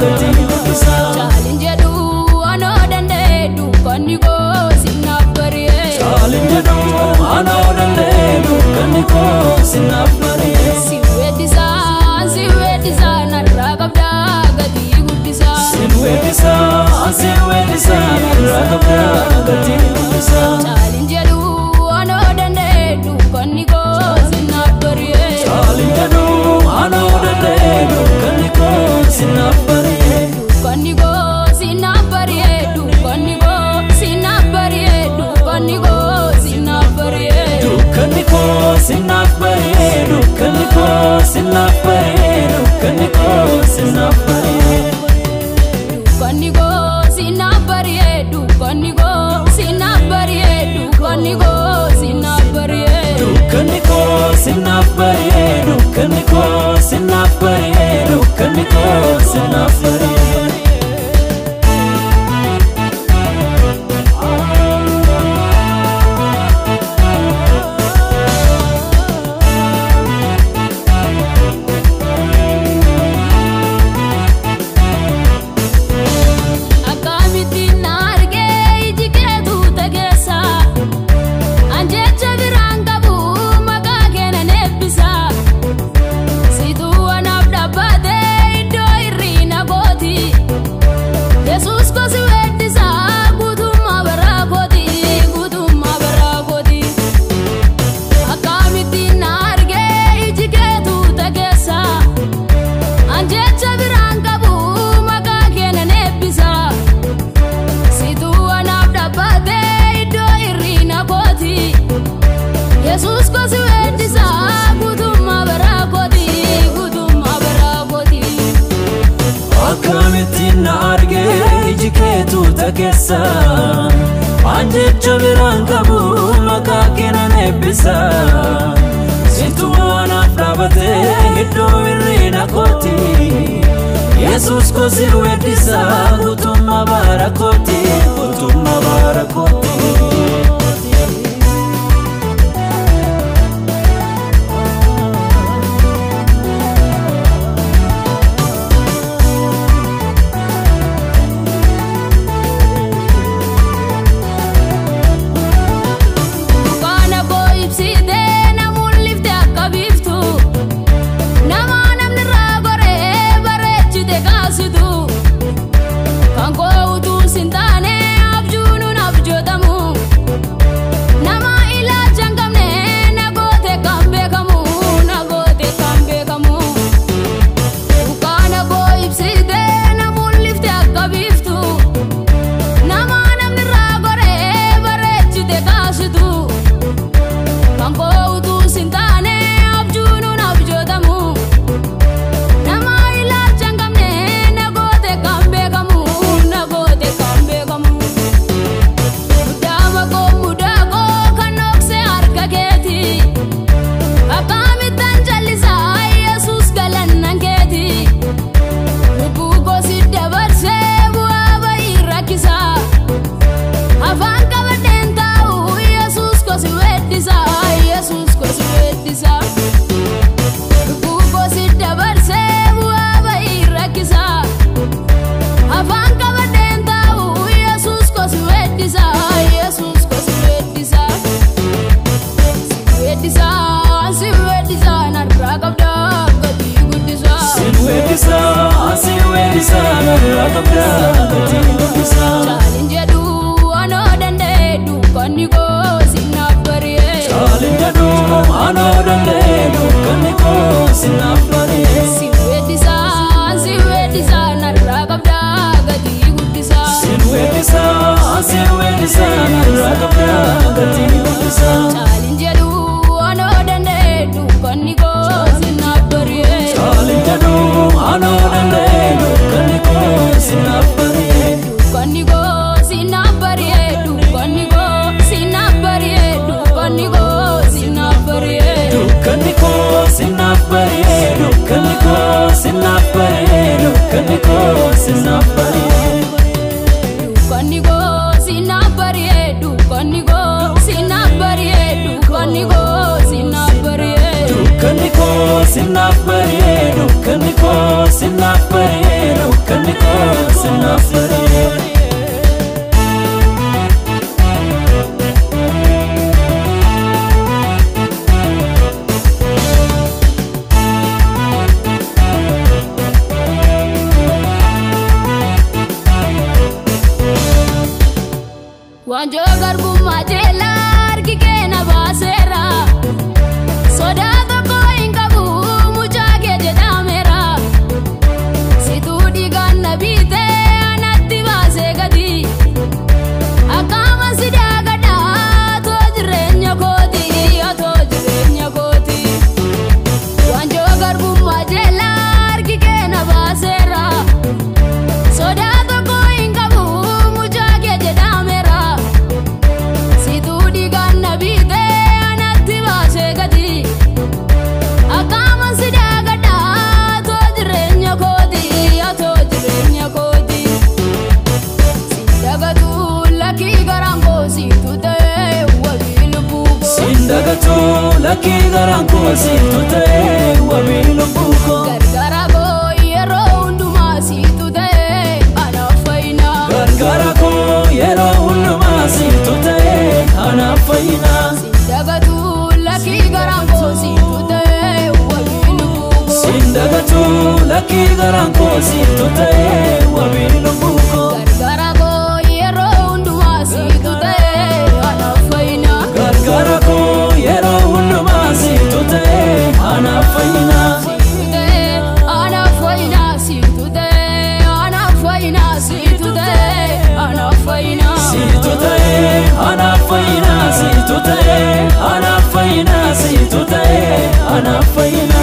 gati gudisa. Challenge du ano dande du kaniko sinapare. Challenge du ano dande du kaniko sinapare. Siwe disa na ragabda gati gudisa. Siwe disa na ragabda gati gudisa. Challenge du ano dande du kaniko sinapare. Challenge du ano dande du kaniko sinapare. Kaniko sinapare du kaniko sinapare du kaniko sinapare. Du kaniko sinapare. Du kaniko sinapare. Du kaniko sinapare. Kaniko sinapare du kaniko sinapare du kaniko sinapare. Du kaniko sinapare. Du kaniko sinapare. Du kaniko sinapare. Akamiti narge ijike du tagesa anje chaviranga bu maga kena nebisa situ anabda bade do irina goti Jesus ko siwedisa guduma barakoti akamiti narge ijike du tagesa anje chaviranga bu maga kena nebisa situ anabda bade do irina goti Jesus ko siwedisa guduma barakoti Akamiti narge ijiketu takesa anje chabiranga bu makakena nebisa situ anafrabate hiddo irina koti Jesus ko siwedisa guduma barakoti Kana ko ipside na mulifte akabiftu nama namni ragore barechite kasidu kanko utu sintane abjunu nabjotamu nama ila changamne nagote kambe kamu Kana ko ipside na mulifte akabiftu nama namni ragore barechite kasidu kanko utu sintane abjunu nabjotamu nama ila changamne nagote kambe kamu mudako kanokse arkageti akamitan jalisa Jesus galannan keti bugo siddabarse buaba irakisa afan kabaden tau Jesus ko siwedisa bugo siddabarse buaba irakisa afan kabaden tau Jesus ko siwedisa na ragabda gati gudisa. Siwedisa na ragabda gati gudisa. Challenge du ano dande du kaniko sinapare. Challenge du ano dande du kaniko sinapare. Siwedisa na ragabda gati gudisa. Siwedisa na ragabda gati gudisa. Challenge du ano dande du kaniko sinapare. Challenge du ano dande du kaniko sinapare. Kaniko sinapare du kaniko sinapare du kaniko sinapare. Du kaniko sinapare. Du kaniko sinapare. Du kaniko sinapare. Kaniko sinapare du kaniko sinapare du kaniko sinapare. Du kaniko sinapare. Du kaniko sinapare. Du kaniko anaaf baree. Wanjo garbummaa jeellaa harki kee na baaseera. Sodaa tokko hin qabu mucaa kee jedhameera. Situu dhiigaan na biitee anatti baasee gadi. Akkama si daagadhaa too jireenya kooti too jireenya kooti. Wanjo garbummaa jeellaa harki kee na baaseera. Sodaa tokko hin qabu mucaa kee jedhameera. Sindagatu laki garaan koo siitu ta'e wabii lubbuu koo. Gargaara koo yeroo hundumaa siitu ta'e anaaf fayyina. Gargaara koo yeroo hundumaa siitu ta'e anaaf fayyina. Sindagatu laki garaan koo siitu ta'e wabii lubbuu koo. Sindagatu laki garaan koo siitu ta'e wabii lubbuu koo. Gargaara koo yeroo hundumaa siitu ta'e anaaf fayyina. Gargaara koo yeroo hundumaa siitu ta'e anaaf fayyina. Siitu ta'e anaaf fayyina. Siitu ta'e anaaf fayyina. Siitu ta'e anaaf fayyina. Siitu ta'e anaaf fayyina. Siitu ta'e anaaf fayyina. Siitu ta'e anaaf fayyina.